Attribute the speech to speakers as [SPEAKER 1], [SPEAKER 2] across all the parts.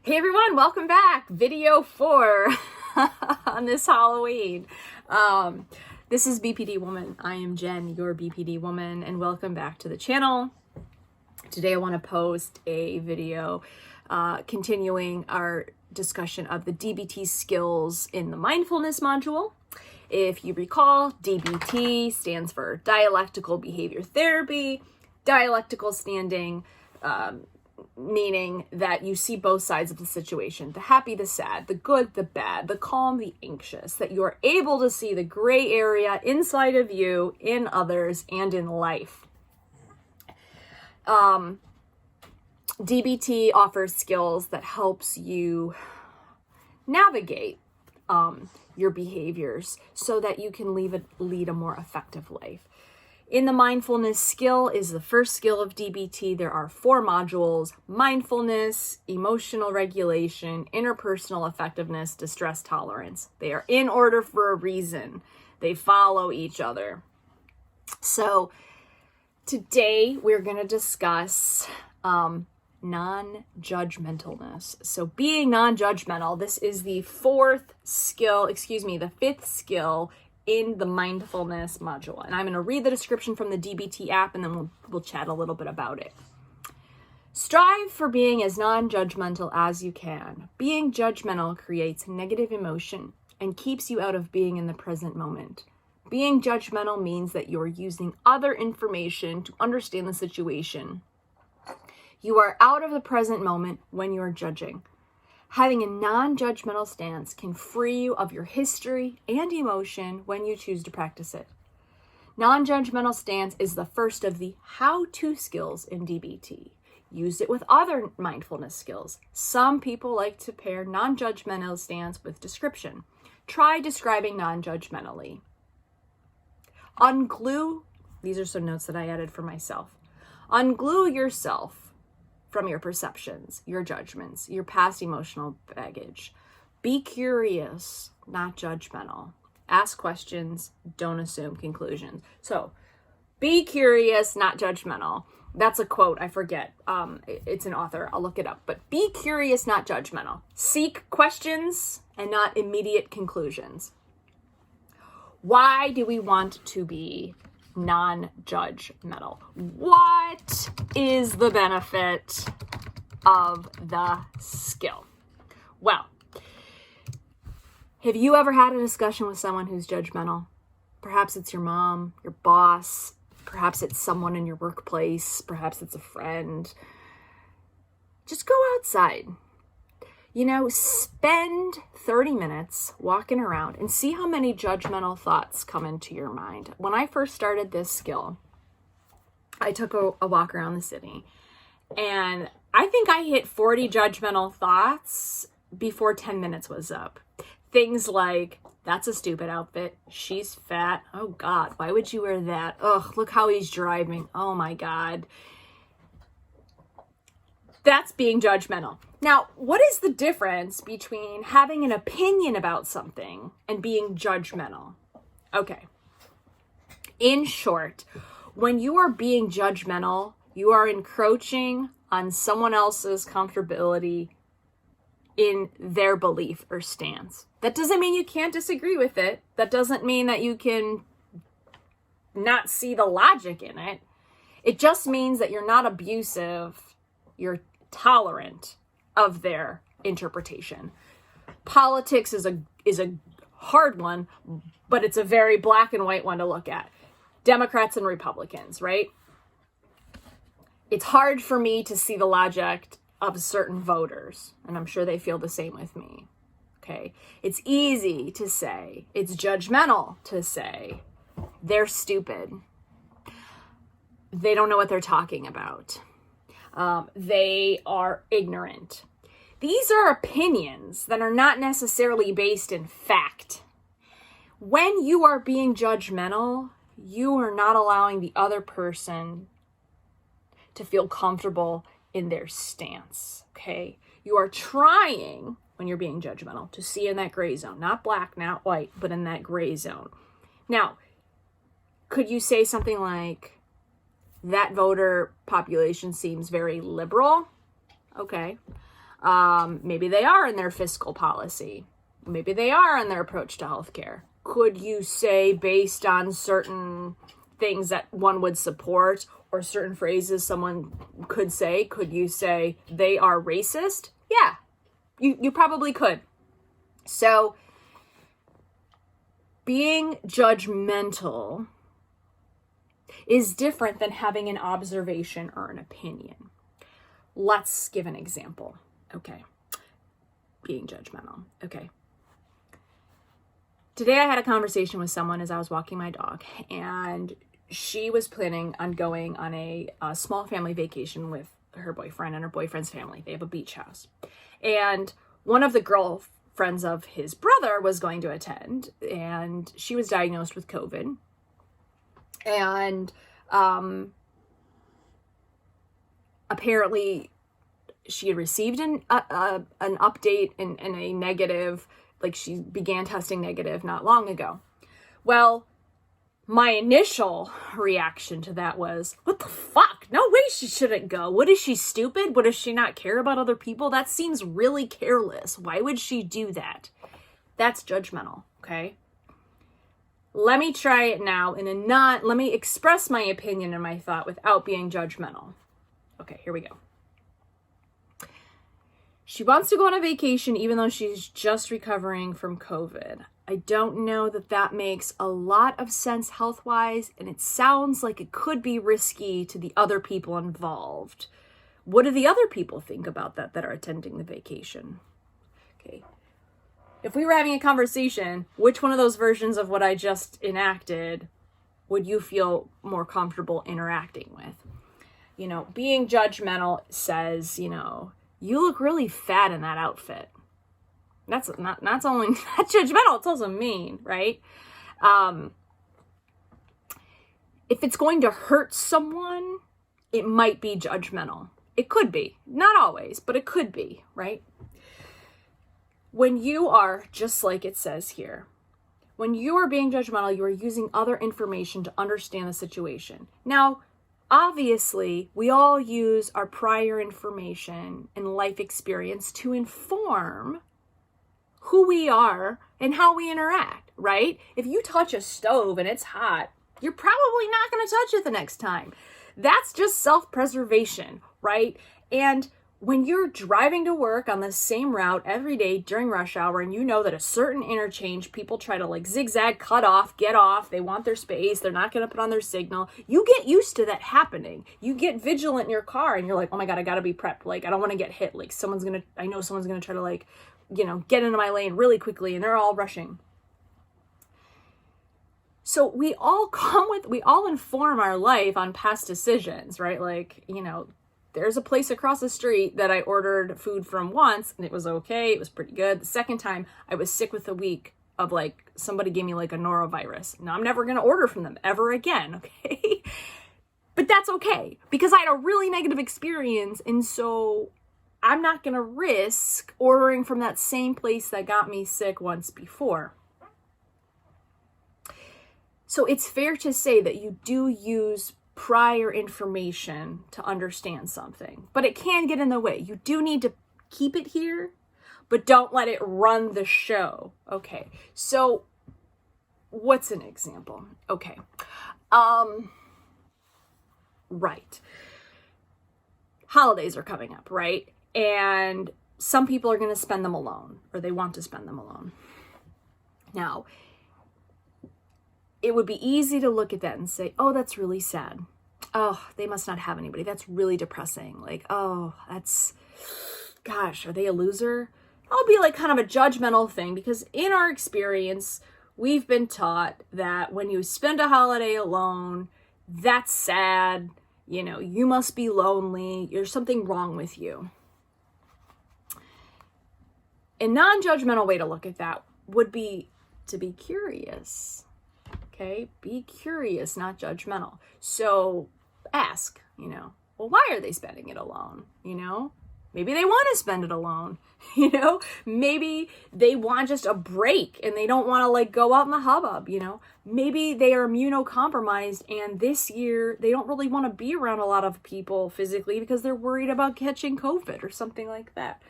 [SPEAKER 1] Hey everyone, welcome back. Video 4 on this Halloween. This is BPD Woman. I am Jen, your BPD Woman, and welcome back to the channel. Today I want to post a video continuing our discussion of the DBT skills in the mindfulness module. If you recall, DBT stands for dialectical behavior therapy. Dialectical standing meaning that you see both sides of the situation, the happy, the sad, the good, the bad, the calm, the anxious, that you are able to see the gray area inside of you, in others, and in life. DBT offers skills that helps you navigate your behaviors so that you can lead a more effective life. In the mindfulness skill is the first skill of DBT. There are 4 modules: mindfulness, emotional regulation, interpersonal effectiveness, distress tolerance. They are in order for a reason. They follow each other. So today we're going to discuss non-judgmentalness. So being non-judgmental, this is the 5th skill in the mindfulness module. And I'm going to read the description from the DBT app and then we'll chat a little bit about it. Strive for being as non-judgmental as you can. Being judgmental creates negative emotion and keeps you out of being in the present moment. Being judgmental means that you're using other information to understand the situation. You are out of the present moment when you're judging. Having a non-judgmental stance can free you of your history and emotion when you choose to practice it. Non-judgmental stance is the first of the how-to skills in DBT. Use it with other mindfulness skills. Some people like to pair non-judgmental stance with description. Try describing non-judgmentally. Unglue, these are some notes that I added for myself. Unglue yourself from your perceptions, your judgments, your past emotional baggage. Be curious, not judgmental. Ask questions, don't assume conclusions. So, be curious, not judgmental. That's a quote, I forget. It's an author, I'll look it up. But be curious, not judgmental. Seek questions and not immediate conclusions. Why do we want to be non-judgmental? What is the benefit of the skill? Well, have you ever had a discussion with someone who's judgmental? Perhaps it's your mom, your boss, perhaps it's someone in your workplace, perhaps it's a friend. Just go outside. Spend 30 minutes walking around and see how many judgmental thoughts come into your mind. When I first started this skill, I took a walk around the city and I think I hit 40 judgmental thoughts before 10 minutes was up. Things like, that's a stupid outfit. She's fat. Oh God, why would you wear that? Ugh, look how he's driving. Oh my God. That's being judgmental. Now, what is the difference between having an opinion about something and being judgmental? Okay. In short, when you are being judgmental, you are encroaching on someone else's comfortability in their belief or stance. That doesn't mean you can't disagree with it. That doesn't mean that you can not see the logic in it. It just means that you're not abusive. You're tolerant of their interpretation. Politics is a hard one, but it's a very black and white one to look at. Democrats and Republicans, right? It's hard for me to see the logic of certain voters, and I'm sure they feel the same with me. Okay? It's easy to say, it's judgmental to say, they're stupid. They don't know what they're talking about. They are ignorant. These are opinions that are not necessarily based in fact. When you are being judgmental, you are not allowing the other person to feel comfortable in their stance, okay? You are trying, when you're being judgmental, to see in that gray zone. Not black, not white, but in that gray zone. Now, could you say something like, that voter population seems very liberal? Okay. Maybe they are in their fiscal policy. Maybe they are in their approach to healthcare. Could you say, based on certain things that one would support or certain phrases someone could say, could you say they are racist? Yeah, you probably could. So being judgmental is different than having an observation or an opinion. Let's give an example. Okay. Being judgmental. Okay. Today I had a conversation with someone as I was walking my dog, and she was planning on going on a small family vacation with her boyfriend and her boyfriend's family. They have a beach house. And one of the girlfriends of his brother was going to attend, and she was diagnosed with COVID. And apparently she had received an update and a negative, like she began testing negative not long ago. Well, my initial reaction to that was, what the fuck? No way she shouldn't go. What is she, stupid? What, does she not care about other people? That seems really careless. Why would she do that? That's judgmental, okay? Let me try it now let me express my opinion and my thought without being judgmental. Okay, here we go. She wants to go on a vacation even though she's just recovering from COVID. I don't know that makes a lot of sense health-wise, and it sounds like it could be risky to the other people involved. What do the other people think about that are attending the vacation? Okay. If we were having a conversation, which one of those versions of what I just enacted would you feel more comfortable interacting with? You know, being judgmental says, you know, you look really fat in that outfit. That's not only not judgmental, it's also mean, right? If it's going to hurt someone, it might be judgmental. It could be. Not always, but it could be, right? When you are, just like it says here, when you are being judgmental, you are using other information to understand the situation. Now, obviously, we all use our prior information and life experience to inform who we are and how we interact, right? If you touch a stove and it's hot, you're probably not going to touch it the next time. That's just self-preservation, right? And when you're driving to work on the same route every day during rush hour, and you know that a certain interchange, people try to like zigzag, cut off, get off, they want their space, they're not going to put on their signal. You get used to that happening. You get vigilant in your car and you're like, oh my God, I got to be prepped. Like, I don't want to get hit. Like I know someone's going to try to like, you know, get into my lane really quickly, and they're all rushing. So we all inform our life on past decisions, right? Like, you know, there's a place across the street that I ordered food from once and it was okay. It was pretty good. The second time I was sick with a week of like, somebody gave me like a norovirus. Now I'm never going to order from them ever again. Okay. But that's okay because I had a really negative experience. And so I'm not going to risk ordering from that same place that got me sick once before. So it's fair to say that you do use prior information to understand something, but it can get in the way. You do need to keep it here, but don't let it run the show. Okay. So what's an example? Okay. Right. Holidays are coming up, right? And some people are going to spend them alone, or they want to spend them alone. Now, it would be easy to look at that and say, oh, that's really sad. Oh, they must not have anybody. That's really depressing. Like, oh, gosh, are they a loser? I'll be like kind of a judgmental thing, because in our experience, we've been taught that when you spend a holiday alone, that's sad. You know, you must be lonely. There's something wrong with you. A non-judgmental way to look at that would be to be curious. Okay, be curious, not judgmental. So ask, you know, well, why are they spending it alone? You know, maybe they want to spend it alone. You know, maybe they want just a break and they don't want to like go out in the hubbub. You know, maybe they are immunocompromised and this year they don't really want to be around a lot of people physically because they're worried about catching COVID or something like that.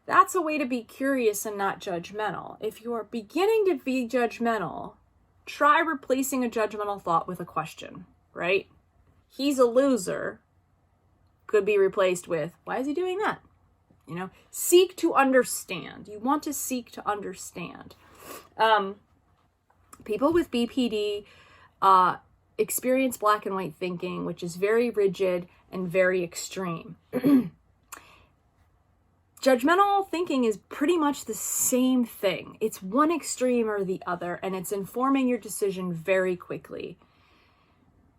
[SPEAKER 1] That's a way to be curious and not judgmental. If you are beginning to be judgmental, try replacing a judgmental thought with a question, right? He's a loser could be replaced with, why is he doing that? Seek to understand. You want to seek to understand. People with BPD experience black and white thinking, which is very rigid and very extreme. Judgmental thinking is pretty much the same thing. It's one extreme or the other, and it's informing your decision very quickly.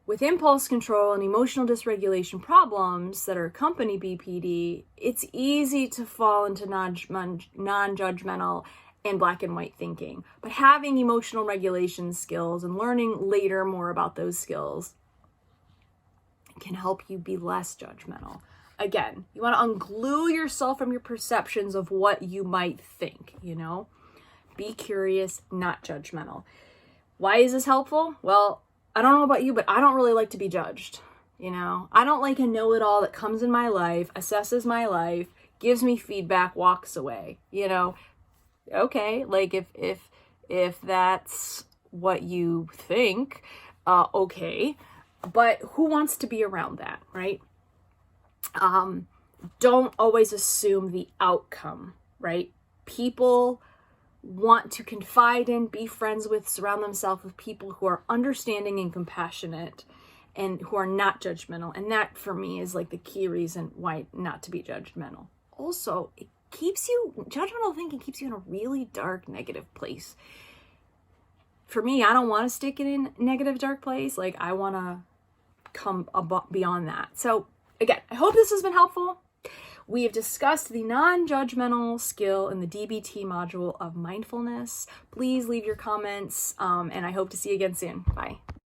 [SPEAKER 1] With impulse control and emotional dysregulation problems that accompany BPD, it's easy to fall into non-judgmental and black and white thinking. But having emotional regulation skills and learning later more about those skills can help you be less judgmental. Again, you want to unglue yourself from your perceptions of what you might think, Be curious, not judgmental. Why is this helpful? Well, I don't know about you, but I don't really like to be judged. I don't like a know-it-all that comes in my life, assesses my life, gives me feedback, walks away. Okay, like if that's what you think, okay, but who wants to be around that, right? Don't always assume the outcome, right? People want to confide in, be friends with, surround themselves with people who are understanding and compassionate and who are not judgmental. And that for me is like the key reason why not to be judgmental. Also, judgmental thinking keeps you in a really dark, negative place. For me, I don't want to stick in a negative, dark place. Like I want to come beyond that. So again, I hope this has been helpful. We have discussed the non-judgmental skill in the DBT module of mindfulness. Please leave your comments, and I hope to see you again soon. Bye.